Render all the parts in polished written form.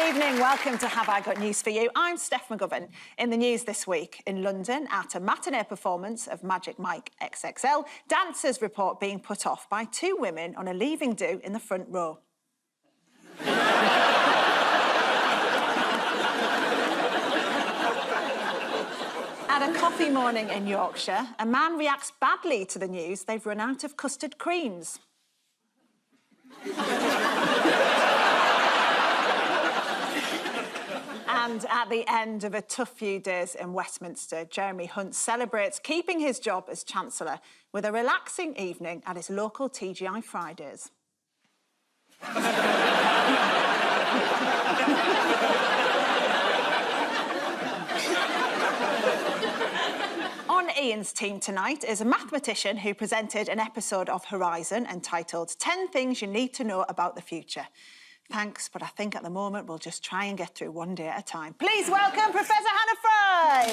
evening, welcome to Have I Got News For You? I'm Steph McGovern. In the news this week, in London, at a matinee performance of Magic Mike XXL, dancers report being put off by two women on a leaving do in the front row. At a coffee morning in Yorkshire, a man reacts badly to the news they've run out of custard creams. And at the end of a tough few days in Westminster, Jeremy Hunt celebrates keeping his job as Chancellor with a relaxing evening at his local TGI Fridays. On Ian's team tonight is a mathematician who presented an episode of Horizon entitled 10 Things You Need to Know About the Future. Thanks, but I think at the moment we'll just try and get through one day at a time. Please welcome Professor Hannah Fry!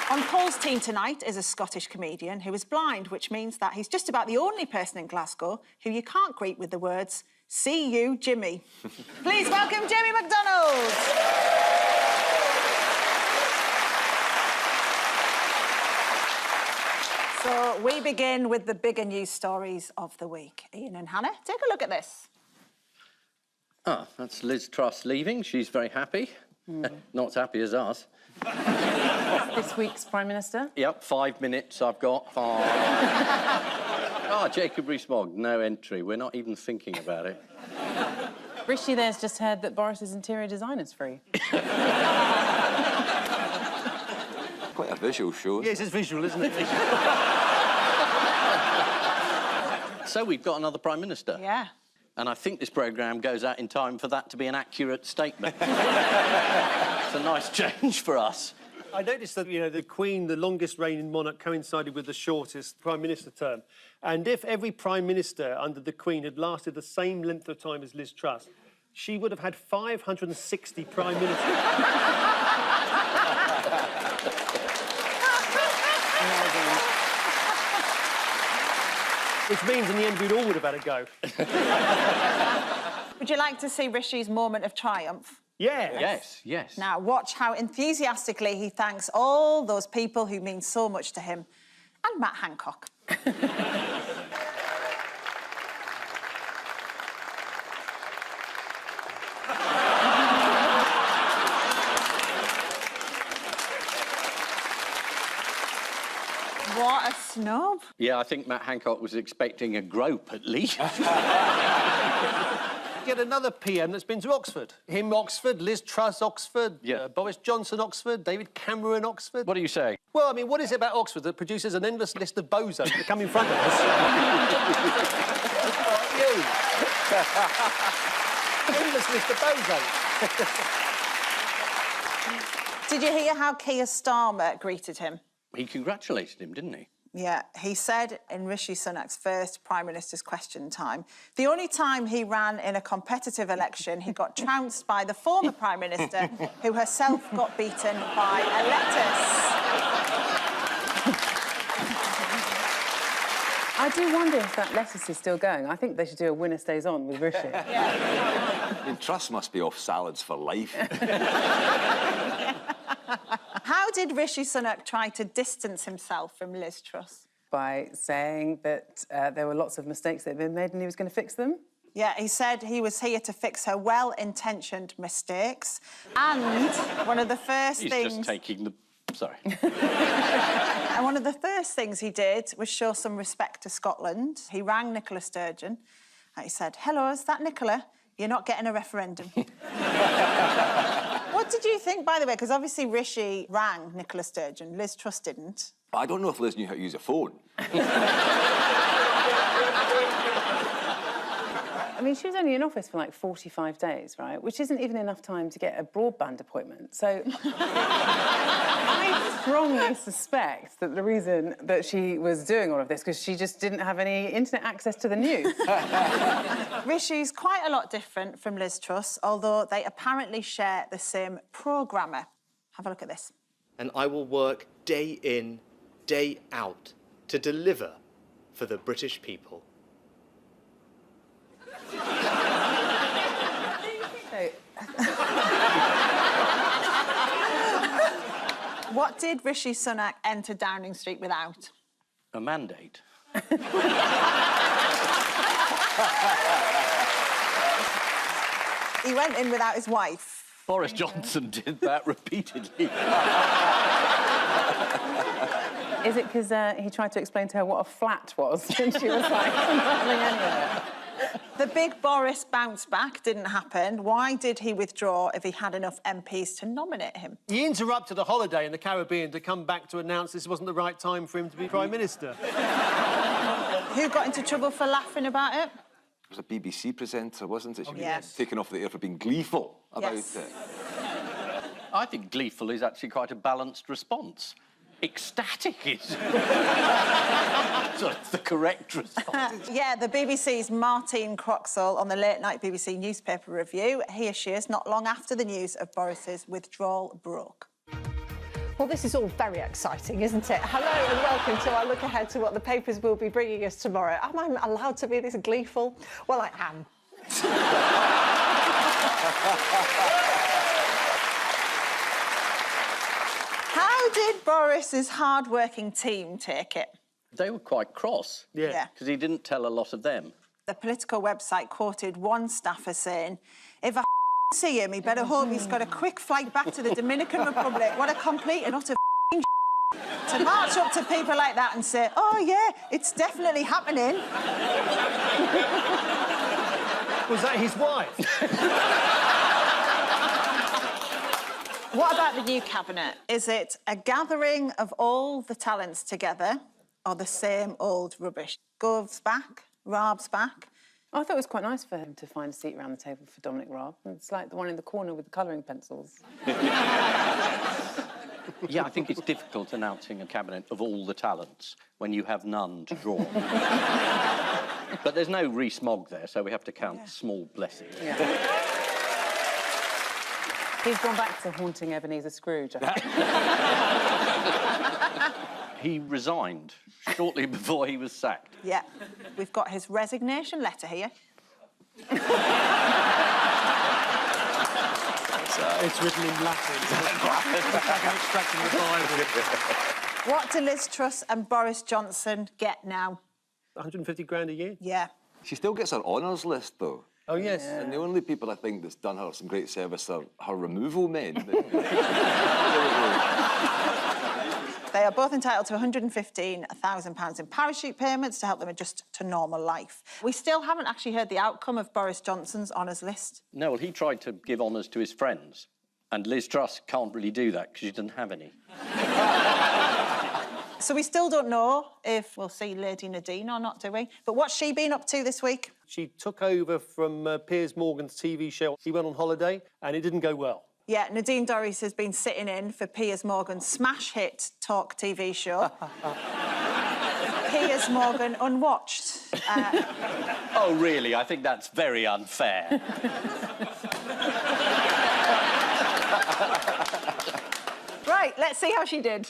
On Paul's team tonight is a Scottish comedian who is blind, which means that he's just about the only person in Glasgow who you can't greet with the words, "See you, Jimmy." Please welcome Jamie McDonald! So we begin with the bigger news stories of the week. Ian and Hannah, take a look at this. Ah, that's Liz Truss leaving. She's very happy. Not as happy as us. This week's Prime Minister? Yep, 5 minutes I've got. Jacob Rees-Mogg, no entry. We're not even thinking about it. Rishi there's just heard that Boris's interior designer's free. Quite a visual show. Yes, it's visual, isn't it? So we've got another Prime Minister. Yeah. And I think this programme goes out in time for that to be an accurate statement. It's a nice change for us. I noticed that, you know, the Queen, the longest reigning monarch, coincided with the shortest Prime Minister term. And if every Prime Minister under the Queen had lasted the same length of time as Liz Truss, she would have had 560 Prime Ministers. Which means in the end we'd all would have had a go. Would you like to see Rishi's moment of triumph? Yeah. Yes. Now, watch how enthusiastically he thanks all those people who mean so much to him. And Matt Hancock. What a snob. Yeah, I think Matt Hancock was expecting a grope, at least. Get another PM that's been to Oxford. Him, Oxford, Liz Truss, Oxford, Yeah. Boris Johnson, Oxford, David Cameron, Oxford. What are you saying? Well, I mean, what is it about Oxford that produces an endless list of bozos that come in front of us? You. Endless list of bozos. Did you hear how Keir Starmer greeted him? He congratulated him, didn't he? Yeah, he said in Rishi Sunak's first Prime Minister's Question Time, the only time he ran in a competitive election, he got trounced by the former Prime Minister, who herself got beaten by a lettuce. I do wonder if that lettuce is still going. I think they should do a winner stays on with Rishi. I mean, Truss must be off salads for life. How did Rishi Sunak try to distance himself from Liz Truss? By saying that there were lots of mistakes that had been made and he was going to fix them. Yeah, he said he was here to fix her well-intentioned mistakes. And one of the first He's things... just taking the... Sorry. And one of the first things he did was show some respect to Scotland. He rang Nicola Sturgeon and he said, "Hello, is that Nicola? You're not getting a referendum." What did you think, by the way? Because obviously Rishi rang Nicola Sturgeon, Liz Truss didn't. I don't know if Liz knew how to use a phone. I mean, she was only in office for like 45 days, right? Which isn't even enough time to get a broadband appointment. So I strongly suspect that the reason that she was doing all of this because she just didn't have any internet access to the news. Rishi's quite a lot different from Liz Truss, although they apparently share the same programmer. Have a look at this. And I will work day in, day out to deliver for the British people. What did Rishi Sunak enter Downing Street without? A mandate. He went in without his wife. Boris Johnson did that repeatedly. Is it because he tried to explain to her what a flat was and she was like, I'm not having any of it? The big Boris bounce back didn't happen. Why did he withdraw if he had enough MPs to nominate him? He interrupted a holiday in the Caribbean to come back to announce this wasn't the right time for him to be Prime Minister. Who got into trouble for laughing about it? It was a BBC presenter, wasn't it? She was yes. taken off the air for being gleeful about Yes. it. I think gleeful is actually quite a balanced response. Ecstatic is sort of the correct response. Yeah, the BBC's Martine Croxall on the late-night BBC newspaper review, he assures not long after the news of Boris's withdrawal broke. Well, this is all very exciting, isn't it? Hello and welcome to our look ahead to what the papers will be bringing us tomorrow. Am I allowed to be this gleeful? Well, I am. How did Boris's hard-working team take it? They were quite cross. Yeah. Because he didn't tell a lot of them. The political website quoted one staffer saying, "If I see him, he better hope he's got a quick flight back to the Dominican Republic. What a complete and utter to march up to people like that and say, oh, yeah, it's definitely happening." Was that his wife? What about the new cabinet? Is it a gathering of all the talents together or the same old rubbish? Gov's back, Raab's back. I thought it was quite nice for him to find a seat around the table for Dominic Raab. It's like the one in the corner with the colouring pencils. Yeah, I think it's difficult announcing a cabinet of all the talents when you have none to draw. But there's no Rees-Mogg there, so we have to count small blessings. Yeah. He's gone back to haunting Ebenezer Scrooge, I think. He resigned shortly before he was sacked. Yeah, we've got his resignation letter here. It's written in Latin. It's like an extract from the Bible. What do Liz Truss and Boris Johnson get now? 150 grand a year? Yeah. She still gets her honours list, though. Oh, yes. And the only people I think that's done her some great service are her removal men. They are both entitled to £115,000 in parachute payments to help them adjust to normal life. We still haven't actually heard the outcome of Boris Johnson's honours list. No, well, he tried to give honours to his friends, and Liz Truss can't really do that because she doesn't have any. So we still don't know if we'll see Lady Nadine or not, do we? But what's she been up to this week? She took over from Piers Morgan's TV show. She went on holiday, and it didn't go well. Yeah, Nadine Dorries has been sitting in for Piers Morgan's smash hit talk TV show. Piers Morgan Unwatched. Oh, really? I think that's very unfair. Right, let's see how she did.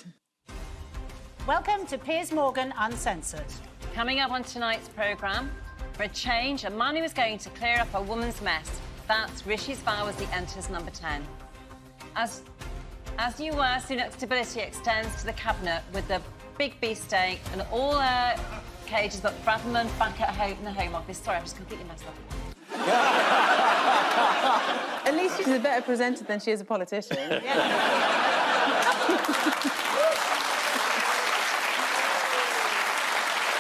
Welcome to Piers Morgan Uncensored. Coming up on tonight's programme, for a change, a man who is going to clear up a woman's mess. That's Rishi Sunak as he enters number 10. As you were, Sunak's stability extends to the cabinet with the big beefsteak and all cages but Bradman back at home in the Home Office. Sorry, I've just completely messed up. At least she's a better presenter than she is a politician.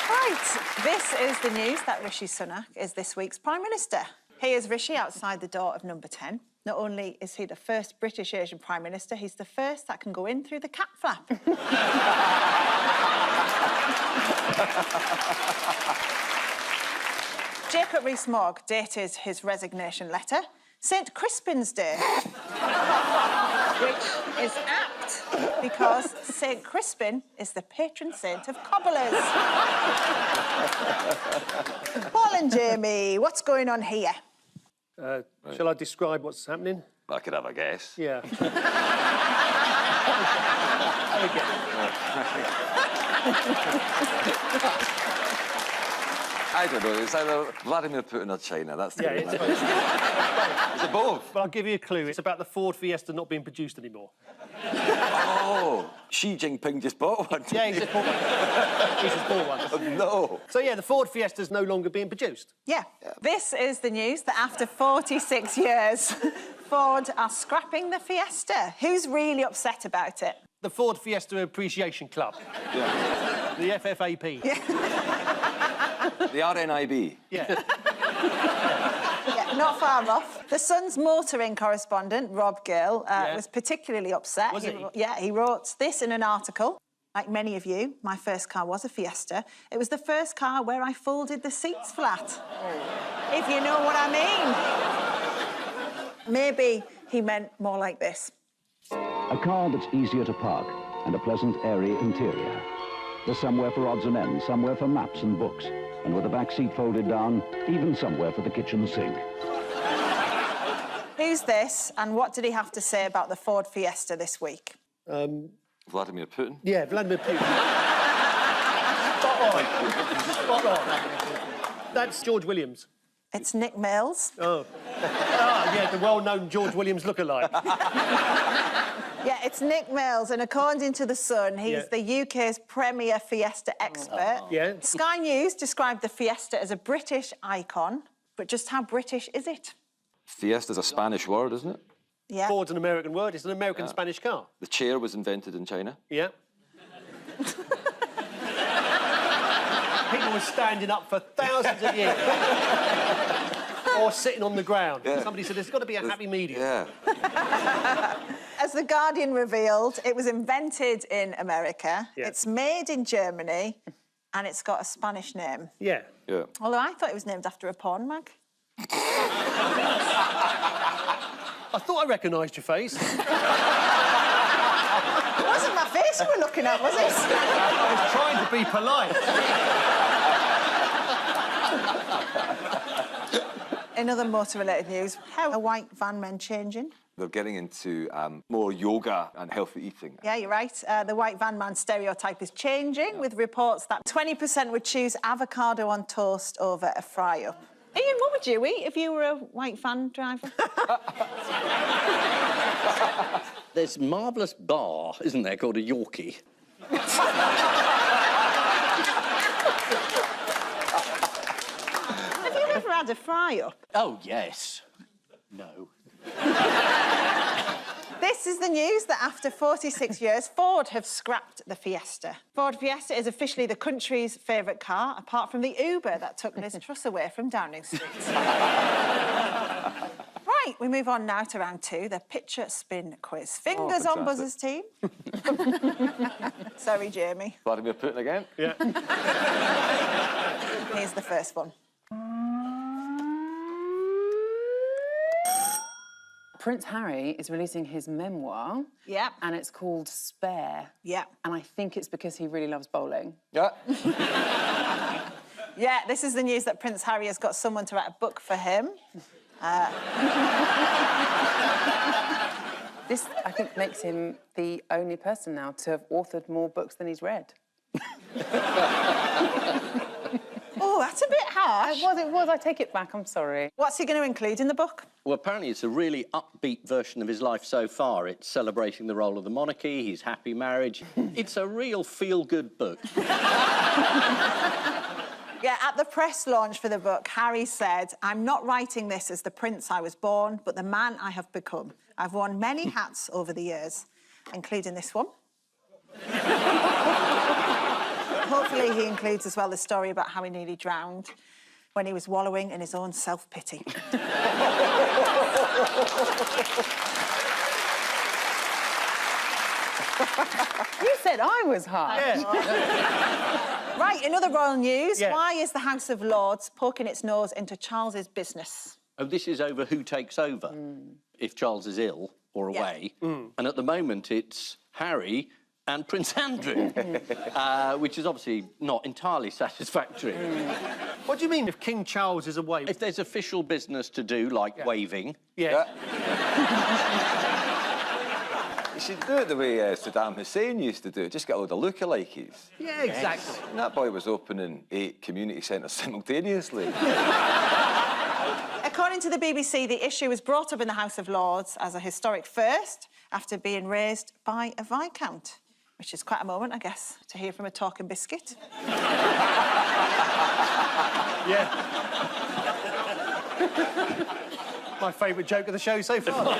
Right, this is the news that Rishi Sunak is this week's Prime Minister. Here's Rishi outside the door of number 10. Not only is he the first British Asian Prime Minister, he's the first that can go in through the cat flap. Jacob Rees-Mogg dated his resignation letter St Crispin's Day, which is apt because St Crispin is the patron saint of cobblers. Paul and Jamie, what's going on here? Shall I describe what's happening? I could have a guess. Yeah. I don't know. It's either Vladimir Putin or China. That's the Yeah, name. it's Is it both? But I'll give you a clue. It's about the Ford Fiesta not being produced anymore. Oh, Xi Jinping just bought one. Yeah, he's just bought one. He's just bought one. Oh, no. So, yeah, the Ford Fiesta's no longer being produced. Yeah. This is the news that after 46 years, Ford are scrapping the Fiesta. Who's really upset about it? The Ford Fiesta Appreciation Club. Yeah. The FFAP. Yeah. The RNIB. Yeah. Yeah, not far off. The Sun's motoring correspondent, Rob Gill, Yeah. was particularly upset. Was he? Yeah, he wrote this in an article. Like many of you, my first car was a Fiesta. It was the first car where I folded the seats flat. If you know what I mean. Maybe he meant more like this. A car that's easier to park and a pleasant, airy interior. There's somewhere for odds and ends, somewhere for maps and books, and with the back seat folded down, even somewhere for the kitchen sink. Who's this, and what did he have to say about the Ford Fiesta this week? Vladimir Putin. Yeah, Vladimir Putin. Spot on. Spot on. That's George Williams. It's Nick Mills. Oh. Ah, yeah, the well-known George Williams lookalike. Yeah, it's Nick Mills, and according to The Sun, he's Yeah. the UK's premier Fiesta expert. Yeah. Sky News described the Fiesta as a British icon, but just how British is it? Fiesta's a Spanish word, isn't it? Yeah. Ford's an American word. It's an American Spanish car. The chair was invented in China. Yeah. People were standing up for thousands of years. Or sitting on the ground. Yeah. Somebody said there's got to be a happy medium. Yeah. As The Guardian revealed, it was invented in America, Yeah. it's made in Germany, and it's got a Spanish name. Yeah. Yeah. Although I thought it was named after a porn mag. I thought I recognised your face. It wasn't my face you were looking at, was it? I was trying to be polite. In other motor-related news, how are white van men changing? They're getting into more yoga and healthy eating. Yeah, you're right. The white van man stereotype is changing, with reports that 20% would choose avocado on toast over a fry-up. Ian, what would you eat if you were a white van driver? There's a marvellous bar, isn't there, called a Yorkie? Have you ever had a fry-up? Oh, yes. No. This is the news that after 46 years, Ford have scrapped the Fiesta. Ford Fiesta is officially the country's favourite car, apart from the Uber that took Liz Truss away from Downing Street. Right, we move on now to round two, the picture spin quiz. Fingers on buzzers, team. Sorry, Jamie. Vladimir Putin again? Yeah. Here's the first one. Prince Harry is releasing his memoir. Yep. And it's called Spare. Yep. And I think it's because he really loves bowling. Yeah. Yeah, this is the news that Prince Harry has got someone to write a book for him. This, I think, makes him the only person now to have authored more books than he's read. Oh, that's a bit harsh. It was. I take it back, I'm sorry. What's he going to include in the book? Well, apparently it's a really upbeat version of his life so far. It's celebrating the role of the monarchy, his happy marriage. It's a real feel-good book. Yeah, at the press launch for the book, Harry said, "I'm not writing this as the prince I was born, but the man I have become. I've worn many hats over the years, including this one." Hopefully he includes as well the story about how he nearly drowned when he was wallowing in his own self-pity. You said I was harsh. Yeah. Right, in other royal news, Yeah. why is the House of Lords poking its nose into Charles's business? Oh, this is over who takes over if Charles is ill or Yeah. away. And at the moment, it's Harry and Prince Andrew, which is obviously not entirely satisfactory. What do you mean if King Charles is away? If there's official business to do, like waving, Yeah. should do it the way Saddam Hussein used to do it. Just get a load of lookalikes. Yeah, exactly. And that boy was opening 8 community centres simultaneously. According to the BBC, the issue was brought up in the House of Lords as a historic first after being raised by a Viscount, which is quite a moment, I guess, to hear from a talking biscuit. Yeah. My favourite joke of the show so far.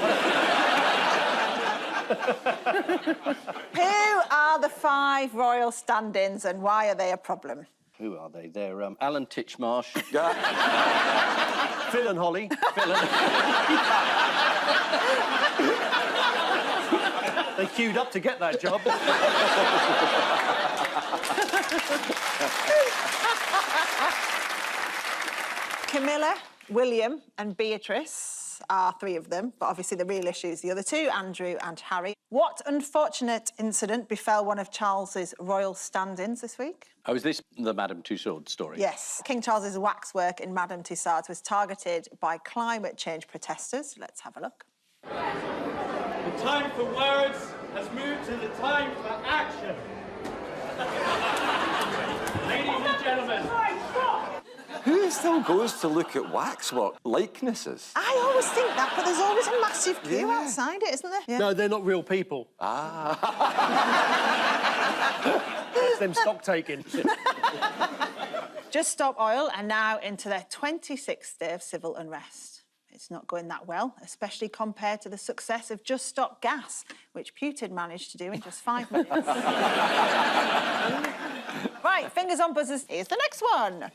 Who are the 5 royal stand-ins and why are they a problem? Who are they? They're Alan Titchmarsh. Phil and Holly. They queued up to get that job. Camilla, William and Beatrice are 3 of them, but obviously the real issue is the other 2, Andrew and Harry. What unfortunate incident befell one of Charles's royal stand-ins this week? Oh, is this the Madame Tussauds story? Yes. King Charles's waxwork in Madame Tussauds was targeted by climate change protesters. Let's have a look. The time for words has moved to the time for action. Ladies and gentlemen. Who still goes to look at waxwork likenesses? I always think that, but there's always a massive queue Yeah. outside it, isn't there? Yeah. No, they're not real people. Ah. It's them stock taking. Just Stop Oil are now into their 26th day of civil unrest. It's not going that well, especially compared to the success of Just Stop Gas, which Putin managed to do in just 5 minutes. Right, fingers on buzzers. Here's the next one.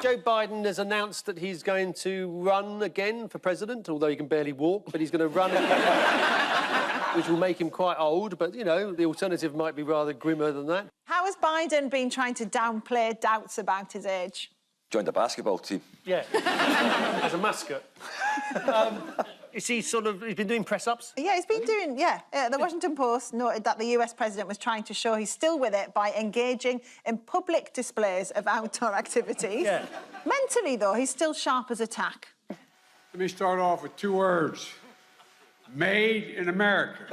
Joe Biden has announced that he's going to run again for president, although he can barely walk, but he's going to run again, which will make him quite old, but, you know, the alternative might be rather grimmer than that. How has Biden been trying to downplay doubts about his age? Joined a basketball team. Yeah, as a mascot. Is he he's been doing press-ups? Yeah, he's been doing, the Washington Post noted that the US president was trying to show he's still with it by engaging in public displays of outdoor activities. Yeah. Mentally, though, he's still sharp as a tack. Let me start off with 2 words. Made in America.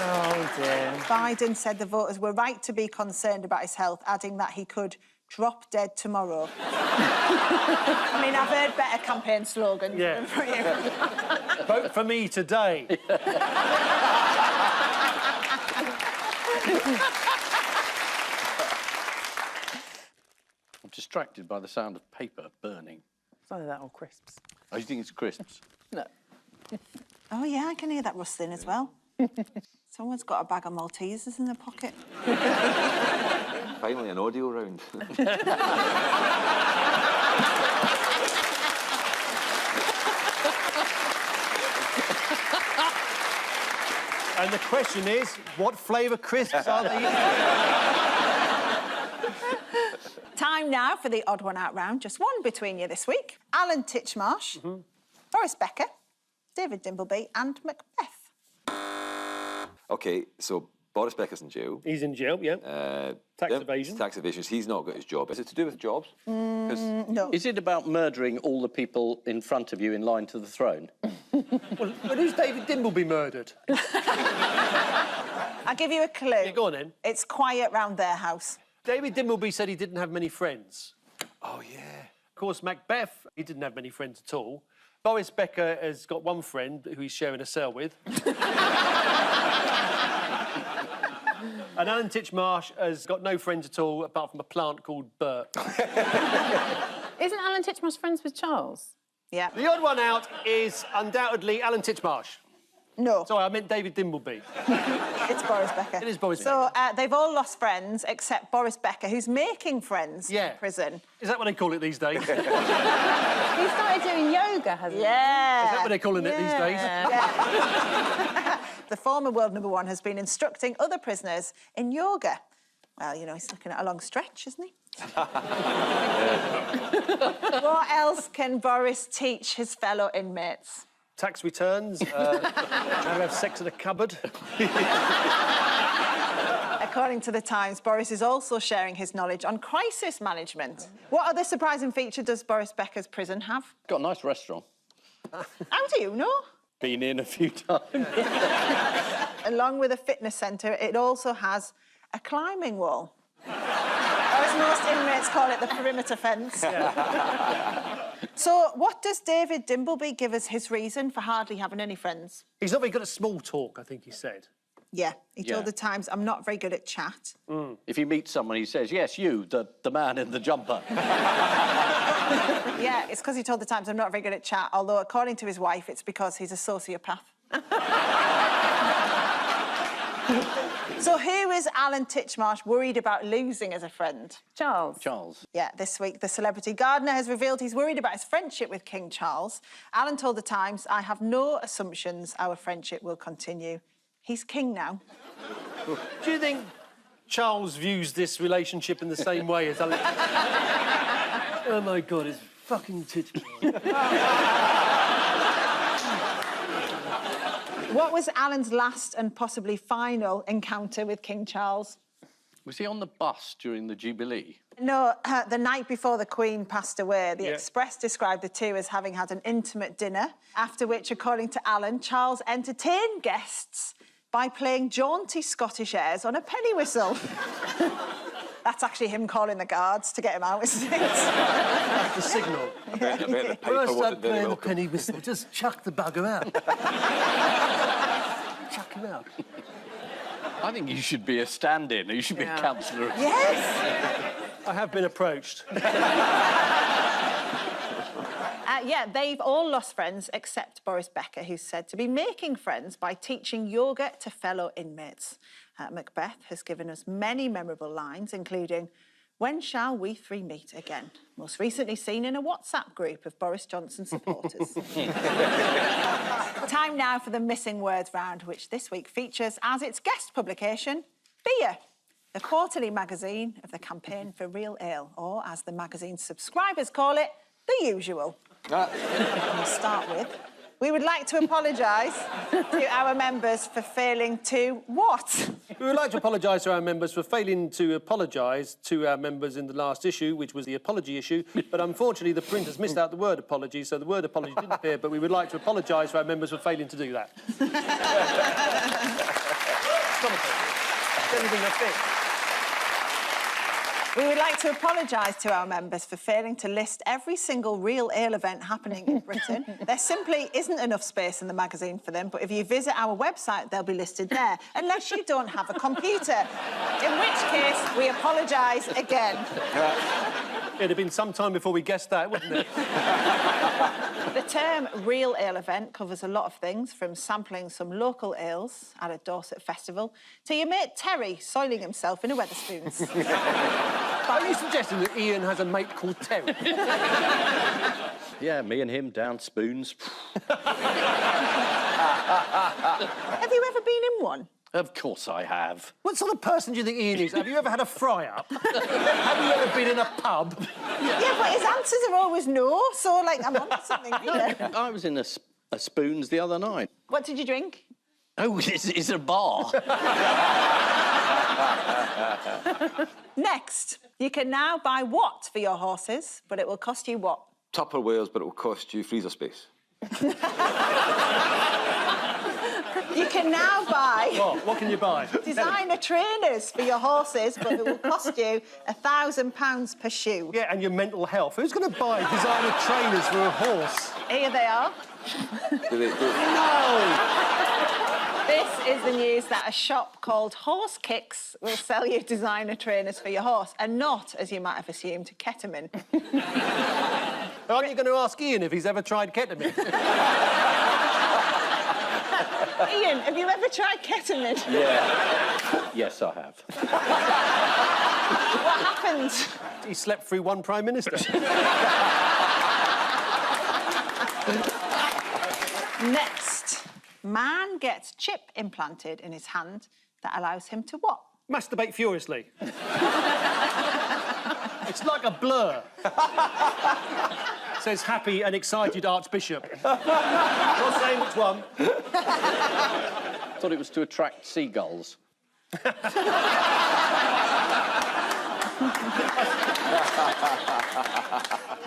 Oh, dear. Biden said the voters were right to be concerned about his health, adding that he could drop dead tomorrow. I mean, I've heard better campaign slogans. Yeah. Vote for me today. I'm distracted by the sound of paper burning. It's either that or crisps. Oh, you think it's crisps? No. Oh, yeah, I can hear that rustling as well. Someone's got a bag of Maltesers in their pocket. Finally, an audio round. And the question is, what flavour crisps are they? Time now for the odd one out round. Just one between you this week. Alan Titchmarsh, Boris Becker, David Dimbleby and Macbeth. OK, so Boris Becker's in jail. He's in jail, yeah. Tax Yep, evasion. Tax evasion. He's not got his job. Is it to do with jobs? No. Is it about murdering all the people in front of you in line to the throne? Well, who's David Dimbleby murdered? I'll give you a clue. Yeah, go on then. It's quiet round their house. David Dimbleby said he didn't have many friends. Oh, yeah. Of course, Macbeth, he didn't have many friends at all. Boris Becker has got one friend who he's sharing a cell with. And Alan Titchmarsh has got no friends at all, apart from a plant called Bert. Isn't Alan Titchmarsh friends with Charles? Yeah. The odd one out is undoubtedly Alan Titchmarsh. No. Sorry, I meant David Dimbleby. It's Boris Becker. It is Boris So they've all lost friends except Boris Becker, who's making friends Yeah. in prison. Is that what they call it these days? Is He started doing yoga, hasn't he? Yeah. that what they're calling it these days? Yeah. The former world #1 has been instructing other prisoners in yoga. Well, you know, he's looking at a long stretch, isn't he? What else can Boris teach his fellow inmates? tax returns, how to have sex in a cupboard. According to The Times, Boris is also sharing his knowledge on crisis management. What other surprising feature does Boris Becker's prison have? Got a nice restaurant. How do you know? Been in a few times. Along with a fitness centre, it also has a climbing wall. Or as most inmates call it, the perimeter fence. Yeah. So what does David Dimbleby give as his reason for hardly having any friends? He's not very good at small talk, I think he said. Yeah, he told The Times, I'm not very good at chat. If you meet someone, he says, yes, you, the man in the jumper. Yeah, it's because he told The Times, I'm not very good at chat, although according to his wife, it's because he's a sociopath. So who is Alan Titchmarsh worried about losing as a friend? Charles. Charles. Yeah, this week the celebrity gardener has revealed he's worried about his friendship with King Charles. Alan told The Times, I have no assumptions our friendship will continue. He's king now. Do you think Charles views this relationship in the same way as Alex? Oh, my God, it's fucking Titchmarsh. What was Alan's last and possibly final encounter with King Charles? Was he on the bus during the Jubilee? No, the night before the Queen passed away, the Express described the two as having had an intimate dinner, after which, according to Alan, Charles entertained guests by playing jaunty Scottish airs on a penny whistle. That's actually him calling the guards to get him out, isn't it? That's the signal. I bet the piper When I start wasn't very playing the welcome. penny whistle, just chuck the bugger out. Chuck him out. I think you should be a stand-in. You should be a councillor. Yes! I have been approached. Yeah, they've all lost friends except Boris Becker, who's said to be making friends by teaching yoga to fellow inmates. Macbeth has given us many memorable lines, including, when shall we three meet again? Most recently seen in a WhatsApp group of Boris Johnson supporters. Time now for the Missing Words round, which this week features as its guest publication, Beer, the quarterly magazine of the Campaign for Real Ale, or as the magazine's subscribers call it, the usual. We'll start with, we would like to apologise to our members for failing to what? We would like to apologise to our members for failing to apologise to our members in the last issue, which was the apology issue, but unfortunately the print has missed out the word apology, so the word apology didn't appear, but we would like to apologise to our members for failing to do that. Anything that fits. We would like to apologise to our members for failing to list every single real ale event happening in Britain. There simply isn't enough space in the magazine for them, but if you visit our website, they'll be listed there, unless you don't have a computer, in which case we apologise again. It'd have been some time before we guessed that, wouldn't it? The term real ale event covers a lot of things, from sampling some local ales at a Dorset festival to your mate Terry soiling himself in a Wetherspoons. Are you suggesting that Ian has a mate called Terry? Yeah, me and him down spoons. Have you ever been in one? Of course I have. What sort of person do you think Ian is? Have you ever had a fry-up? Have you ever been in a pub? Yeah, but his answers are always no, so, like, I'm on to something here. I was in a Spoons the other night. What did you drink? Oh, it's a bar. Next, you can now buy what for your horses, but it will cost you what? Tupperwares, but it will cost you freezer space. You can now buy... What can you buy? Designer trainers for your horses, but it will cost you £1,000 per shoe. Yeah, and your mental health. Who's going to buy designer trainers for a horse? Here they are. No! This is the news that a shop called Horse Kicks will sell you designer trainers for your horse, and not, as you might have assumed, ketamine. Aren't you going to ask Ian if he's ever tried ketamine? Ian, have you ever tried ketamine? Yeah. Yes, I have. What happened? He slept through one Prime Minister. Next, man gets chip implanted in his hand that allows him to what? Masturbate furiously. It's like a blur. says happy and excited Archbishop. Not saying which one. Thought it was to attract seagulls.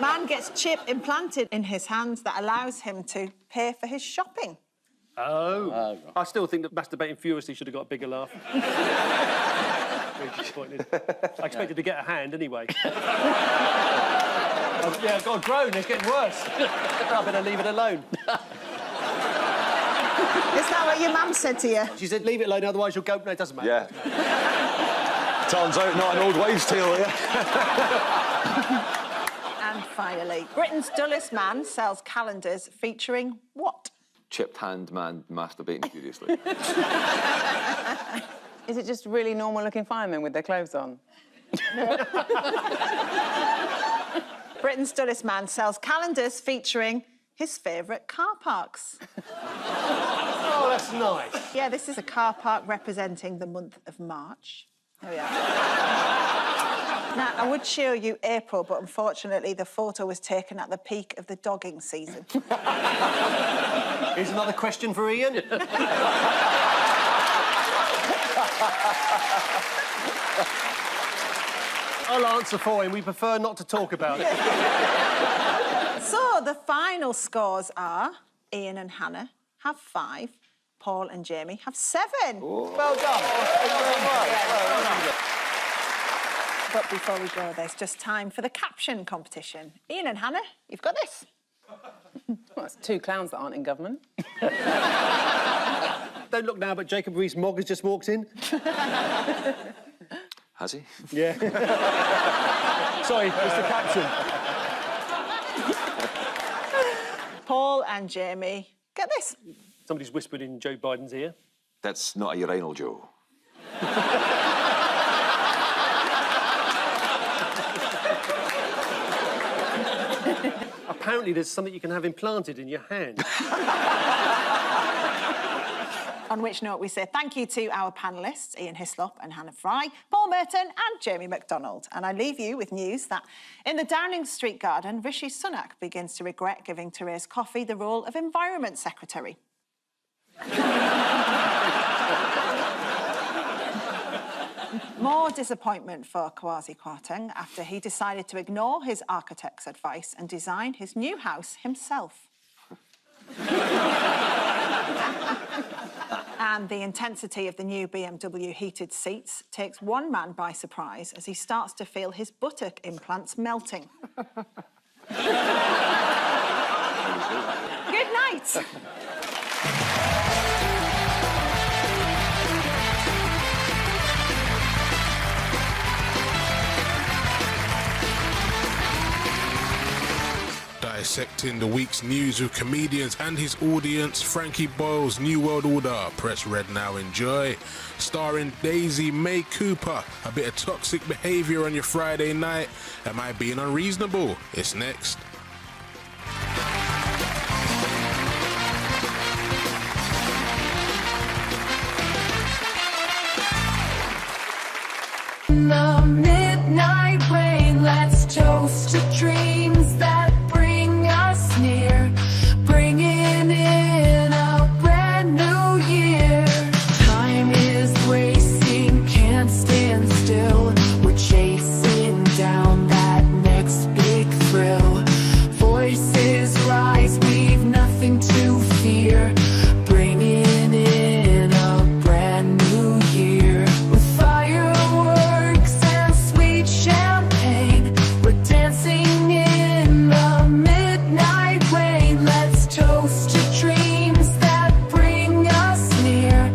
Man gets chip implanted in his hands that allows him to pay for his shopping. Oh. I still think that masturbating furiously should have got a bigger laugh. Very disappointed. I expected to get a hand anyway. Yeah, I've got a groan. It's getting worse. I better leave it alone. Is that what your mum said to you? She said, leave it alone, otherwise you'll go... No, it doesn't matter. Yeah. Turns out not an old wives' tale here. And finally, Britain's dullest man sells calendars featuring what? Chipped hand man masturbating furiously. Is it just really normal-looking firemen with their clothes on? Britain's dullest man sells calendars featuring his favourite car parks. Oh, that's nice. Yeah, this is a car park representing the month of March. There we are. Now, I would show you April, but unfortunately the photo was taken at the peak of the dogging season. Here's another question for Ian. I'll answer for him. We prefer not to talk about it. So, the final scores are Ian and Hannah have 5, Paul and Jamie have 7. Oh. Well done. But before we go, there's just time for the caption competition. Ian and Hannah, you've got this. Well, it's 2 clowns that aren't in government. Don't look now, but Jacob Rees-Mogg has just walked in. Has he? Yeah. Sorry, it's the caption. Paul and Jamie, get this. Somebody's whispered in Joe Biden's ear. That's not a urinal, Joe. Apparently there's something you can have implanted in your hand. On which note we say thank you to our panellists, Ian Hislop and Hannah Fry, Paul Merton and Jamie MacDonald. And I leave you with news that in the Downing Street garden, Rishi Sunak begins to regret giving Therese Coffey the role of Environment Secretary. More disappointment for Kwasi Kwarteng after he decided to ignore his architect's advice and design his new house himself. And the intensity of the new BMW heated seats takes one man by surprise as he starts to feel his buttock implants melting. Good night. Dissecting the week's news with comedians and his audience, Frankie Boyle's New World Order. Press red now, enjoy. Starring Daisy May Cooper. A bit of toxic behaviour on your Friday night. Am I being unreasonable? It's next. The midnight rain, let's toast to dreams that bring us near, bringing in a brand new year. Time is racing, can't stand still. We're chasing down that next big thrill. Voices rise, we've nothing to fear, bringing in a brand new year. With fireworks and sweet champagne, we're dancing in the midnight rain. Let's toast to dreams that bring us near,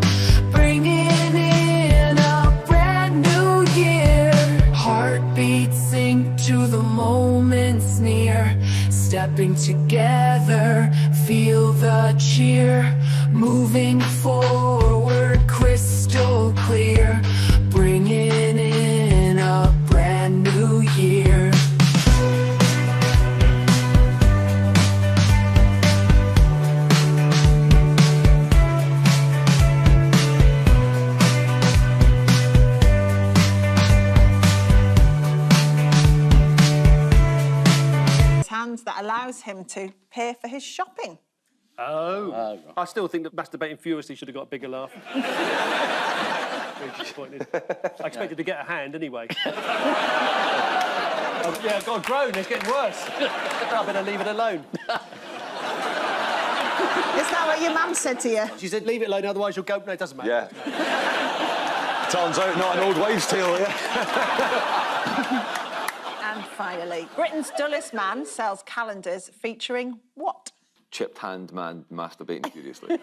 bringing in a brand new year. Heartbeats sink to the moments near, stepping together, feel the cheer, moving forward crystal clear, bringing in a brand new year. His hands plans that allows him to pay for his shopping. Oh. Right. I still think that masturbating furiously should have got a bigger laugh. Very disappointed. I expected to get a hand anyway. Yeah, I've got a groan. It's getting worse. I better leave it alone. Is that what your mum said to you? She said, leave it alone, otherwise you'll go... No, it doesn't matter. Yeah. Turns out not an old wives' tale, yeah. And finally, Britain's dullest man sells calendars featuring what? Chipped hand man masturbating furiously.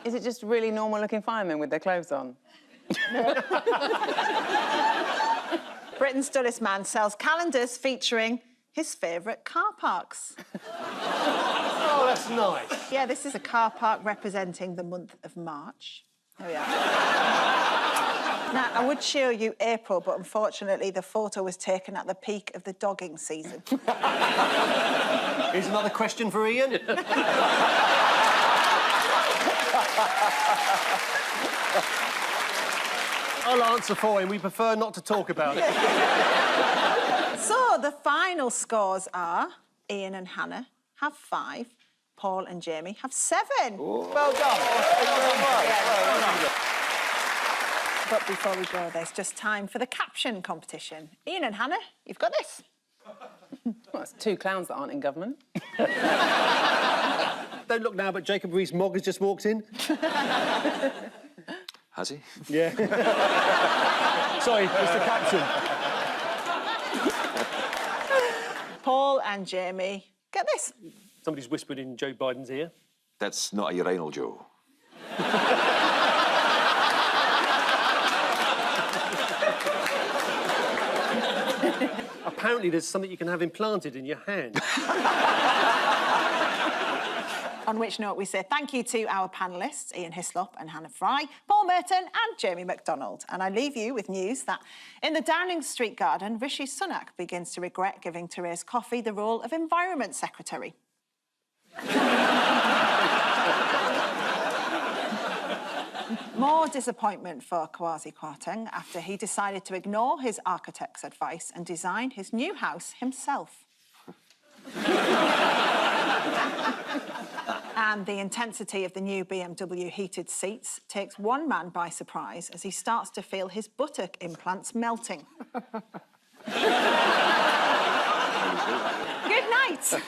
Is it just really normal-looking firemen with their clothes on? Britain's dullest man sells calendars featuring his favourite car parks. Oh, that's nice. Yeah, this is a car park representing the month of March. There we are. Now, I would show you April, but unfortunately the photo was taken at the peak of the dogging season. Here's another question for Ian. I'll answer for him. We prefer not to talk about it. So, the final scores are Ian and Hannah have 5, Paul and Jamie have 7. Oh. Well done. But before we go, there's just time for the caption competition. Ian and Hannah, you've got this. Well, it's 2 clowns that aren't in government. Don't look now, but Jacob Rees-Mogg has just walked in. Has he? Yeah. Sorry, it's the caption. Paul and Jamie, get this. Somebody's whispered in Joe Biden's ear. That's not a urinal, Joe. Apparently there's something you can have implanted in your hand. On which note we say thank you to our panellists, Ian Hislop and Hannah Fry, Paul Merton and Jamie McDonald. And I leave you with news that in the Downing Street garden, Rishi Sunak begins to regret giving Therese Coffey the role of Environment Secretary. More disappointment for Kwasi Kwarteng after he decided to ignore his architect's advice and design his new house himself. And the intensity of the new BMW heated seats takes one man by surprise as he starts to feel his buttock implants melting. Good night.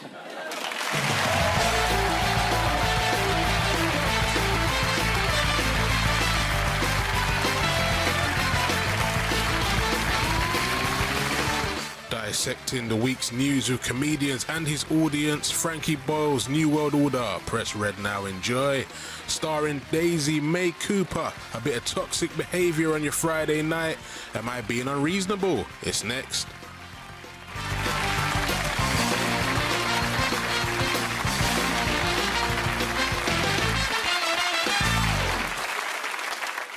Dissecting the week's news with comedians and his audience, Frankie Boyle's New World Order, press red now, enjoy. Starring Daisy May Cooper, a bit of toxic behaviour on your Friday night. Am I being unreasonable? It's next.